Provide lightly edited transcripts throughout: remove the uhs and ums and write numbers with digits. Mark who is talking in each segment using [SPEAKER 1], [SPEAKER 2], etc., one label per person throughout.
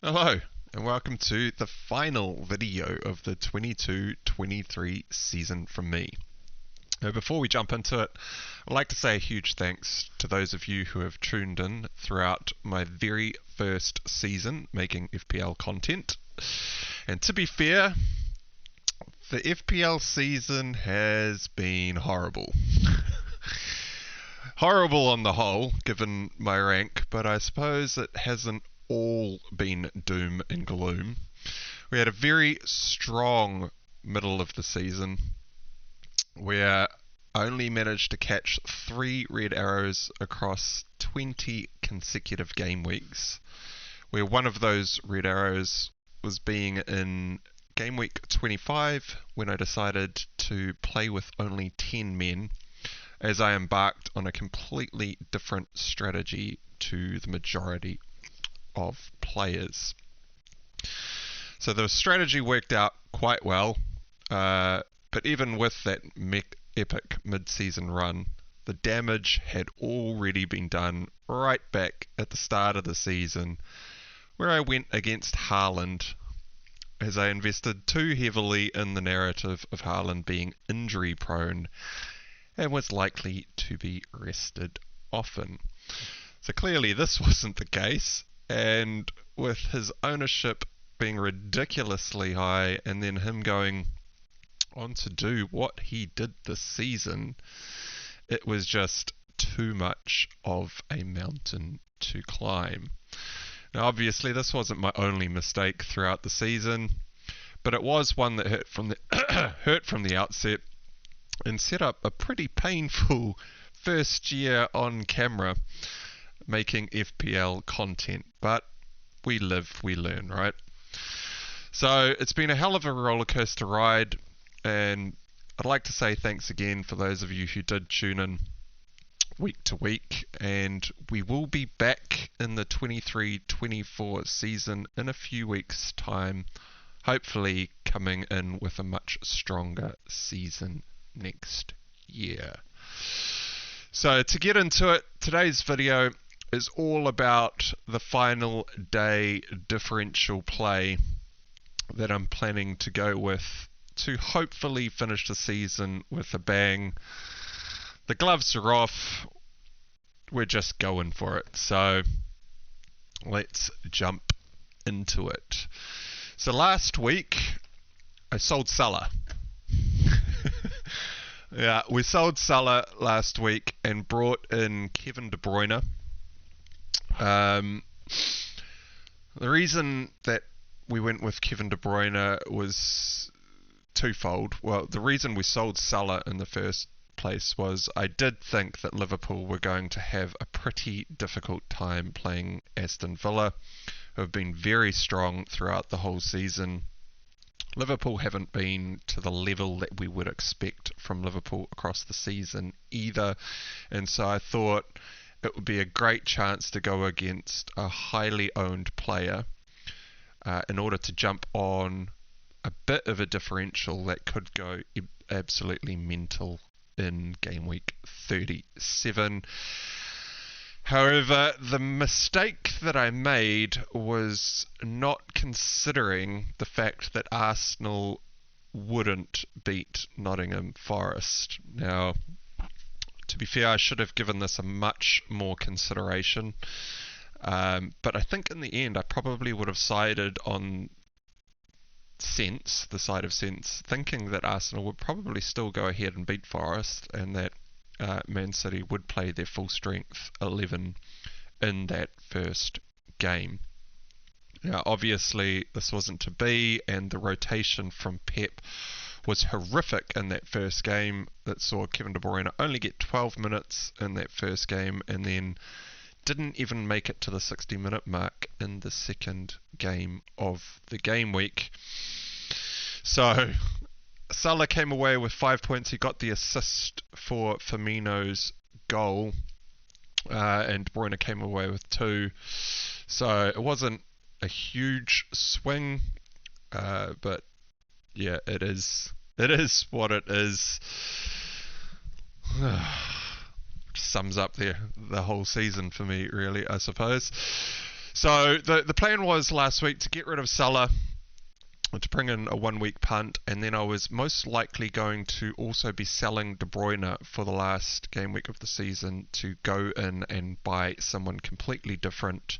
[SPEAKER 1] Hello, and welcome to the final video of the 22-23 season from me. Now, before we jump into it, I'd like to say a huge thanks to those of you who have tuned in throughout my very first season making FPL content. And to be fair, the FPL season has been horrible. Horrible on the whole, given my rank, but I suppose it hasn't all been doom and gloom. We had a very strong middle of the season where I only managed to catch 3 red arrows across 20 consecutive game weeks, where one of those red arrows was being in game week 25 when I decided to play with only 10 men as I embarked on a completely different strategy to the majority of players. So the strategy worked out quite well, but even with that epic mid-season run, the damage had already been done right back at the start of the season, where I went against Haaland, as I invested too heavily in the narrative of Haaland being injury prone and was likely to be rested often. So clearly this wasn't the case, and with his ownership being ridiculously high and then him going on to do what he did this season, it was just too much of a mountain to climb. Now obviously this wasn't my only mistake throughout the season, but it was one that hurt from the outset and set up a pretty painful first year on camera making FPL content. But we live, we learn, right? So it's been a hell of a roller coaster ride, and I'd like to say thanks again for those of you who did tune in week to week, and we will be back in the 23-24 season in a few weeks' time, hopefully coming in with a much stronger season next year. So to get into it, today's video is all about the final day differential play that I'm planning to go with to hopefully finish the season with a bang. The gloves are off, we're just going for it, so let's jump into it. So last week I sold Salah. Yeah, we sold Salah last week and brought in Kevin De Bruyne. The reason that we went with Kevin De Bruyne was twofold. Well, the reason we sold Salah in the first place was I did think that Liverpool were going to have a pretty difficult time playing Aston Villa, who have been very strong throughout the whole season. Liverpool haven't been to the level that we would expect from Liverpool across the season either, and so I thought it would be a great chance to go against a highly owned player in order to jump on a bit of a differential that could go absolutely mental in game week 37. However, the mistake that I made was not considering the fact that Arsenal wouldn't beat Nottingham Forest. Now, to be fair, I should have given this a much more consideration, but I think in the end I probably would have sided on sense, the side of sense, thinking that Arsenal would probably still go ahead and beat Forest, and that Man City would play their full strength 11 in that first game. Now obviously this wasn't to be, and the rotation from Pep was horrific in that first game that saw Kevin De Bruyne only get 12 minutes in that first game and then didn't even make it to the 60-minute mark in the second game of the game week. So Salah came away with 5 points. He got the assist for Firmino's goal, and De Bruyne came away with 2. So it wasn't a huge swing, but yeah, it is what it is. Sums up the whole season for me, really, I suppose. So the plan was last week to get rid of Salah, to bring in a 1 week punt, and then I was most likely going to also be selling De Bruyne for the last game week of the season to go in and buy someone completely different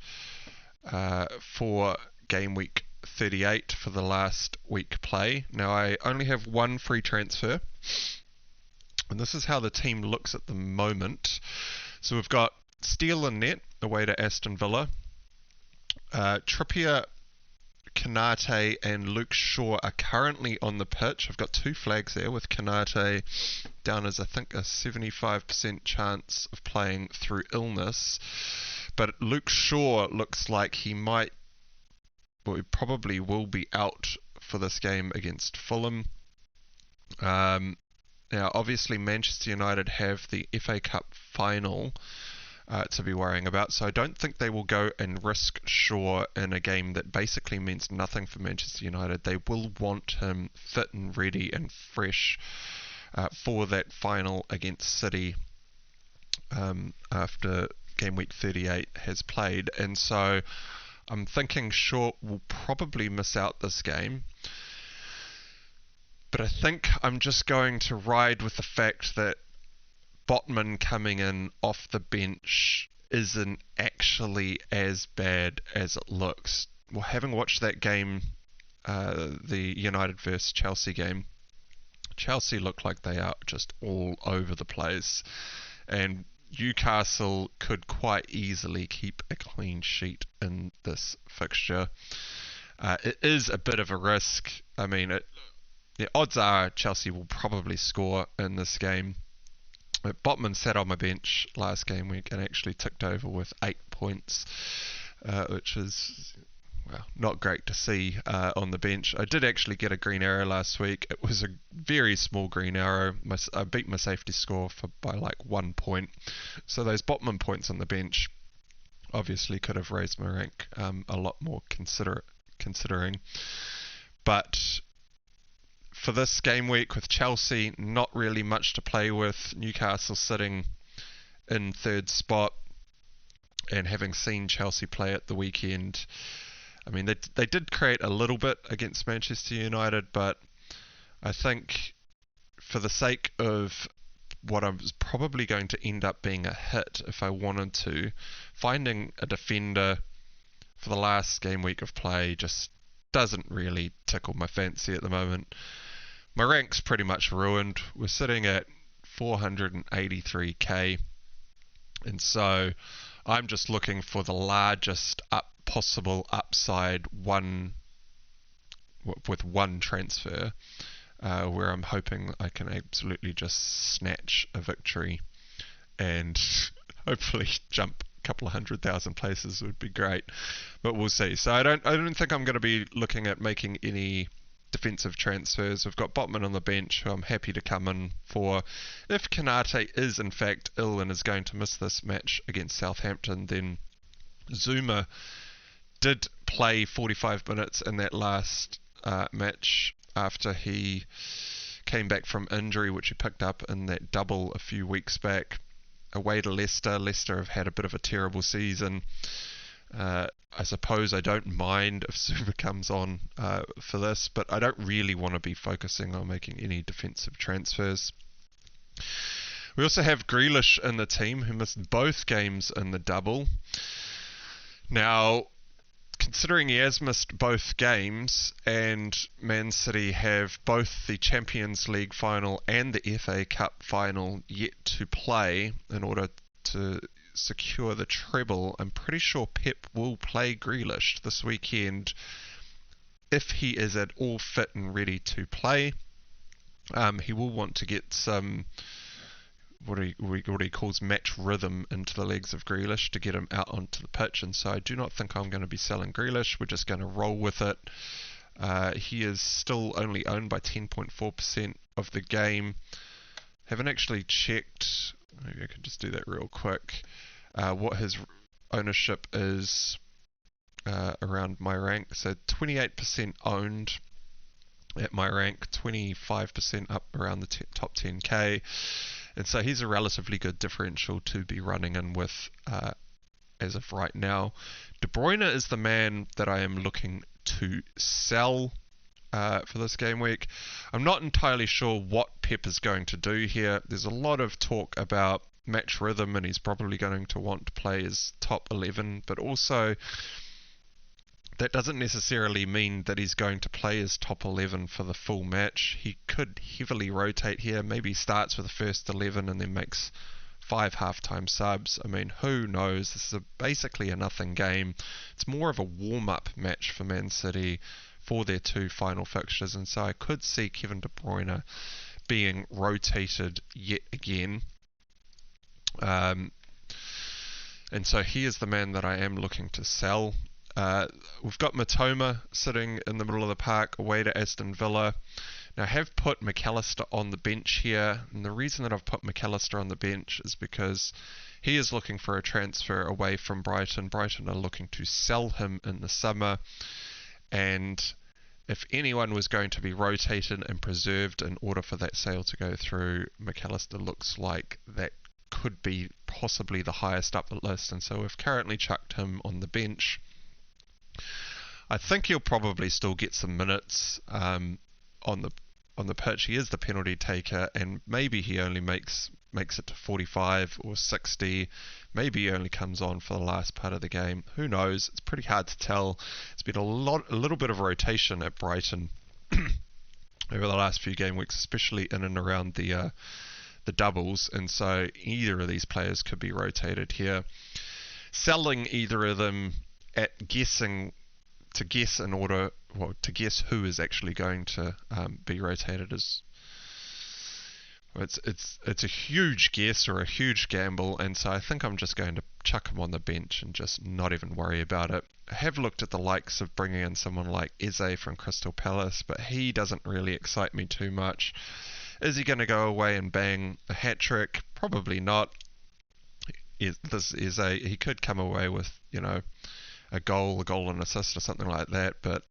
[SPEAKER 1] for game week 38 for the last week play. Now I only have one free transfer, and this is how the team looks at the moment. So we've got Steele in net away to Aston Villa. Trippier, Kanate and Luke Shaw are currently on the pitch. I've got two flags there, with Kanate down as I think a 75% chance of playing through illness. But Luke Shaw looks like he probably will be out for this game against Fulham. Now, obviously, Manchester United have the FA Cup final to be worrying about, so I don't think they will go and risk Shaw in a game that basically means nothing for Manchester United. They will want him fit and ready and fresh for that final against City after game week 38 has played, and so I'm thinking Shaw will probably miss out this game. But I think I'm just going to ride with the fact that Botman coming in off the bench isn't actually as bad as it looks. Well, having watched that game, the United versus Chelsea game, Chelsea look like they are just all over the place, and Newcastle could quite easily keep a clean sheet in this fixture. It is a bit of a risk. I mean, the odds are Chelsea will probably score in this game. Botman sat on my bench last game week and actually ticked over with 8 points, which is not great to see on the bench. I did actually get a green arrow last week. It was a very small green arrow. I beat my safety score by like 1 point. So those Botman points on the bench obviously could have raised my rank a lot more considering. But for this game week with Chelsea, not really much to play with. Newcastle sitting in third spot, and having seen Chelsea play at the weekend, I mean, they did create a little bit against Manchester United, but I think for the sake of what I was probably going to end up being a hit if I wanted to, finding a defender for the last game week of play just doesn't really tickle my fancy at the moment. My rank's pretty much ruined. We're sitting at 483k, and so I'm just looking for the largest possible upside with one transfer, where I'm hoping I can absolutely just snatch a victory and hopefully jump a couple of 100,000 places would be great, but we'll see. So I don't think I'm going to be looking at making any defensive transfers. We've got Botman on the bench, who I'm happy to come in for. If Kanate is in fact ill and is going to miss this match against Southampton, then Zuma did play 45 minutes in that last match after he came back from injury, which he picked up in that double a few weeks back away to Leicester. Leicester have had a bit of a terrible season. I suppose I don't mind if Zuma comes on for this, but I don't really want to be focusing on making any defensive transfers. We also have Grealish in the team, who missed both games in the double. Now, considering he has missed both games, and Man City have both the Champions League final and the FA Cup final yet to play in order to secure the treble, I'm pretty sure Pep will play Grealish this weekend if he is at all fit and ready to play. He will want to get some what he calls match rhythm into the legs of Grealish to get him out onto the pitch, and so I do not think I'm going to be selling Grealish. We're just going to roll with it. He is still only owned by 10.4% of the game. Haven't actually checked. Maybe I can just do that real quick. What his ownership is around my rank. So 28% owned at my rank, 25% up around the top 10k. And so he's a relatively good differential to be running in with as of right now. De Bruyne is the man that I am looking to sell for this game week. I'm not entirely sure what Pep is going to do here. There's a lot of talk about match rhythm, and he's probably going to want to play his top 11, but also that doesn't necessarily mean that he's going to play his top 11 for the full match. He could heavily rotate here. Maybe he starts with the first 11 and then makes 5 halftime subs. I mean, who knows? This is basically a nothing game. It's more of a warm-up match for Man City for their 2 final fixtures, and so I could see Kevin De Bruyne being rotated yet again. And so he is the man that I am looking to sell. We've got Matoma sitting in the middle of the park away to Aston Villa. Now I have put McAllister on the bench here, and the reason that I've put McAllister on the bench is because he is looking for a transfer away from Brighton. Brighton are looking to sell him in the summer, and if anyone was going to be rotated and preserved in order for that sale to go through, McAllister looks like that could be possibly the highest up the list, and so we've currently chucked him on the bench. I think he'll probably still get some minutes on the pitch. He is the penalty taker, and maybe he only makes it to 45 or 60. Maybe he only comes on for the last part of the game. Who knows? It's pretty hard to tell. It's been a little bit of rotation at Brighton over the last few game weeks, especially in and around the doubles, and so either of these players could be rotated here. Selling either of them at guessing to guess in order, well, to guess who is actually going to be rotated is it's a huge guess or a huge gamble, and so I think I'm just going to chuck him on the bench and just not even worry about it. I have looked at the likes of bringing in someone like Eze from Crystal Palace, but he doesn't really excite me too much. Is he going to go away and bang a hat-trick? Probably not. He could come away with, a goal and assist or something like that, but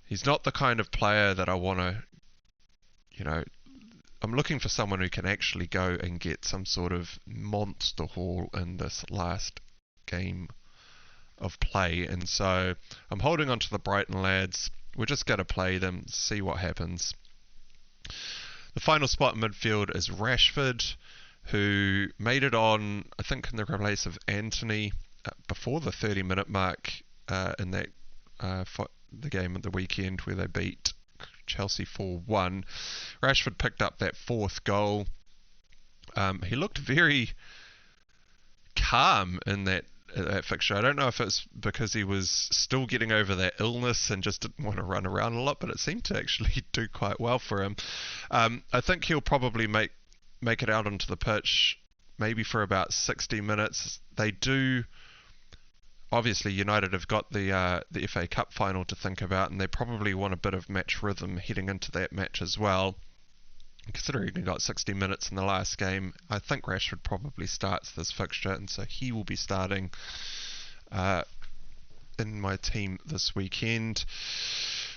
[SPEAKER 1] he's not the kind of player that I want to, I'm looking for someone who can actually go and get some sort of monster haul in this last game of play, and so I'm holding on to the Brighton lads. We're just going to play them, see what happens. The final spot in midfield is Rashford, who made it on, I think, in the place of Anthony before the 30-minute mark in that the game at the weekend where they beat Chelsea 4-1. Rashford picked up that 4th goal. He looked very calm in that fixture. I don't know if it's because he was still getting over that illness and just didn't want to run around a lot, but it seemed to actually do quite well for him. I think he'll probably make it out onto the pitch maybe for about 60 minutes. They do, obviously United have got the FA Cup final to think about, and they probably want a bit of match rhythm heading into that match as well. Considering he got 60 minutes in the last game, I think Rashford probably starts this fixture, and so he will be starting in my team this weekend.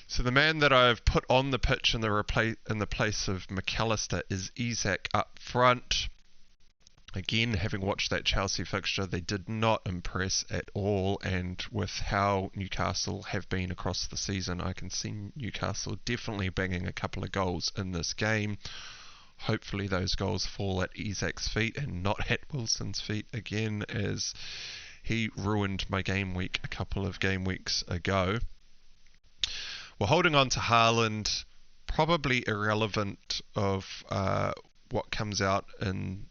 [SPEAKER 1] So the man that I've put on the pitch in the place of McAllister is Isak up front. Again, having watched that Chelsea fixture, they did not impress at all, and with how Newcastle have been across the season, I can see Newcastle definitely banging a couple of goals in this game. Hopefully those goals fall at Isak's feet and not at Wilson's feet again, as he ruined my game week a couple of game weeks ago. We're holding on to Haaland, probably irrelevant of what comes out in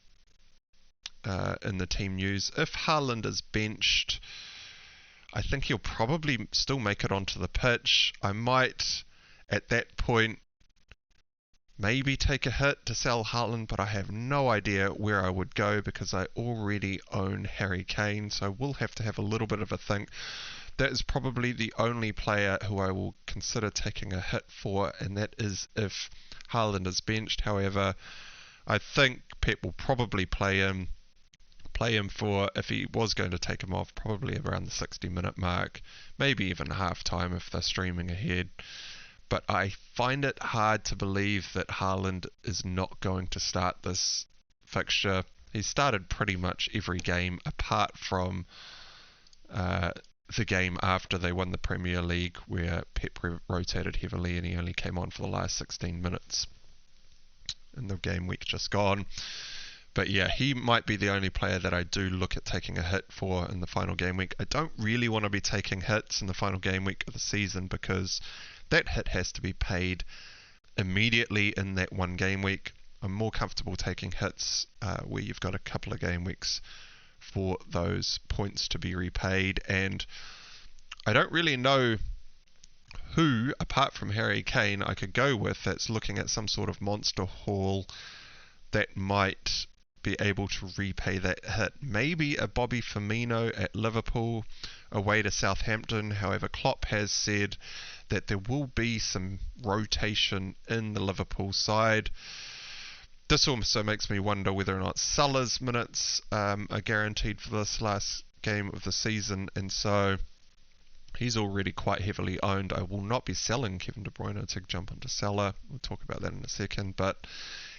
[SPEAKER 1] the team news. If Haaland is benched, I think he'll probably still make it onto the pitch. I might, at that point, maybe take a hit to sell Haaland, but I have no idea where I would go because I already own Harry Kane, so I will have to have a little bit of a think. That is probably the only player who I will consider taking a hit for, and that is if Haaland is benched. However, I think Pep will probably play him for, if he was going to take him off, probably around the 60-minute mark, maybe even half-time if they're streaming ahead. But I find it hard to believe that Haaland is not going to start this fixture. He started pretty much every game apart from the game after they won the Premier League, where Pep rotated heavily and he only came on for the last 16 minutes in the game week just gone. But yeah, he might be the only player that I do look at taking a hit for in the final game week. I don't really want to be taking hits in the final game week of the season because that hit has to be paid immediately in that one game week. I'm more comfortable taking hits where you've got a couple of game weeks for those points to be repaid, and I don't really know who, apart from Harry Kane, I could go with that's looking at some sort of monster haul that might be able to repay that hit. Maybe a Bobby Firmino at Liverpool away to Southampton. However, Klopp has said that there will be some rotation in the Liverpool side. This also makes me wonder whether or not Salah's minutes are guaranteed for this last game of the season, and so he's already quite heavily owned. I will not be selling Kevin De Bruyne to jump onto Salah. We'll talk about that in a second, but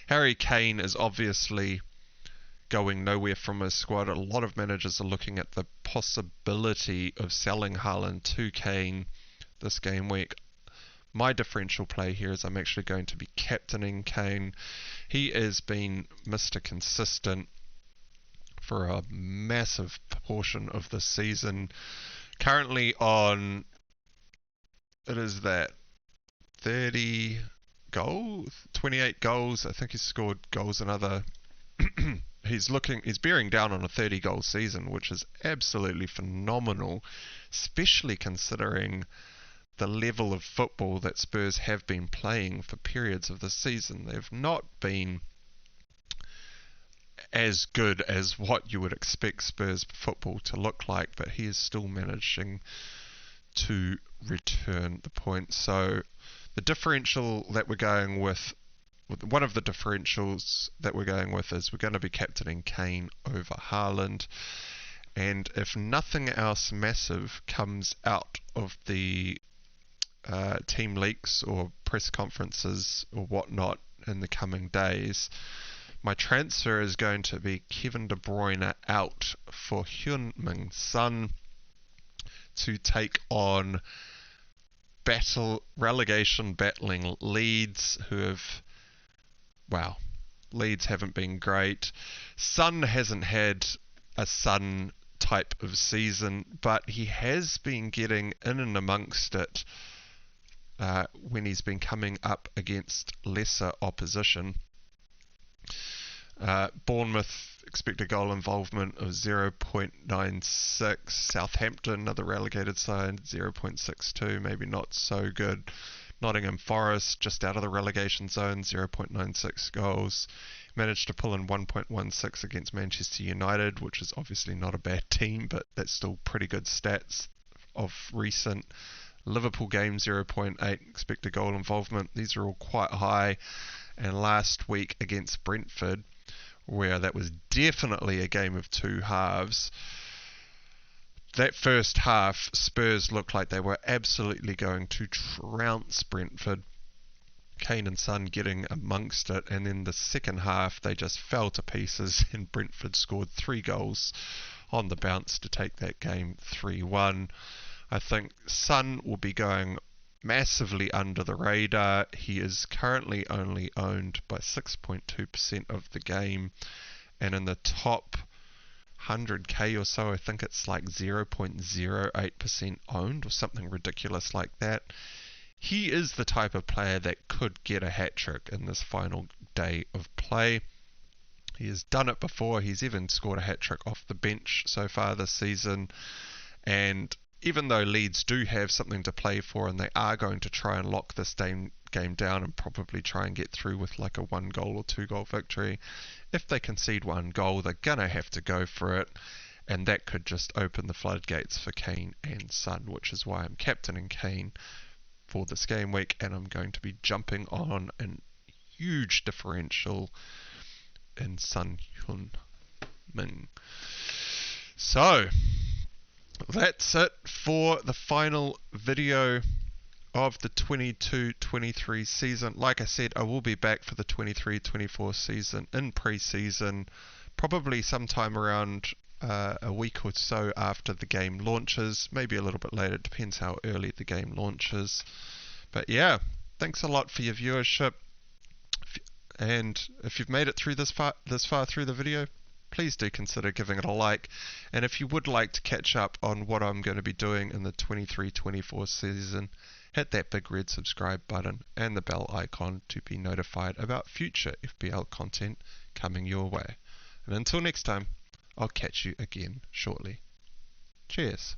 [SPEAKER 1] Harry Kane is obviously going nowhere from his squad. A lot of managers are looking at the possibility of selling Haaland to Kane this game week. My differential play here is I'm actually going to be captaining Kane. He has been Mr. Consistent for a massive portion of the season. Currently on, it is that 30 goals, 28 goals. I think he's scored goals another. He's bearing down on a 30 goal season, which is absolutely phenomenal, especially considering the level of football that Spurs have been playing for periods of the season. They've not been as good as what you would expect Spurs football to look like, but he is still managing to return the points. So the differential that we're going with, one of the differentials that we're going with is we're going to be captaining Kane over Haaland. And if nothing else massive comes out of the team leaks or press conferences or whatnot in the coming days, my transfer is going to be Kevin De Bruyne out for Heung-min Son to take on relegation battling Leeds, who have, wow, Leeds haven't been great. Son hasn't had a Son type of season, but he has been getting in and amongst it when he's been coming up against lesser opposition. Bournemouth expected goal involvement of 0.96. Southampton, another relegated side, 0.62, maybe not so good. Nottingham Forest, just out of the relegation zone, 0.96 goals. Managed to pull in 1.16 against Manchester United, which is obviously not a bad team, but that's still pretty good stats of recent. Liverpool game, 0.8 expected goal involvement. These are all quite high. And last week against Brentford, where that was definitely a game of two halves, that first half, Spurs looked like they were absolutely going to trounce Brentford. Kane and Son getting amongst it, and then the second half they just fell to pieces and Brentford scored 3 goals on the bounce to take that game 3-1. I think Son will be going massively under the radar. He is currently only owned by 6.2% of the game, and in the top 100k or so, I think it's like 0.08% owned or something ridiculous like that. He is the type of player that could get a hat-trick in this final day of play. He has done it before. He's even scored a hat-trick off the bench so far this season, and even though Leeds do have something to play for and they are going to try and lock this game down and probably try and get through with like a 1 goal or 2 goal victory, if they concede 1 goal, they're going to have to go for it, and that could just open the floodgates for Kane and Son, which is why I'm captaining Kane for this game week, and I'm going to be jumping on a huge differential in Son Heung-min. So that's it for the final video of the 22-23 season. Like I said, I will be back for the 23-24 season in pre-season, probably sometime around a week or so after the game launches, maybe a little bit later, it depends how early the game launches. But yeah, thanks a lot for your viewership. And if you've made it through this far through the video, please do consider giving it a like. And if you would like to catch up on what I'm going to be doing in the 23-24 season, hit that big red subscribe button and the bell icon to be notified about future FPL content coming your way. And until next time, I'll catch you again shortly. Cheers.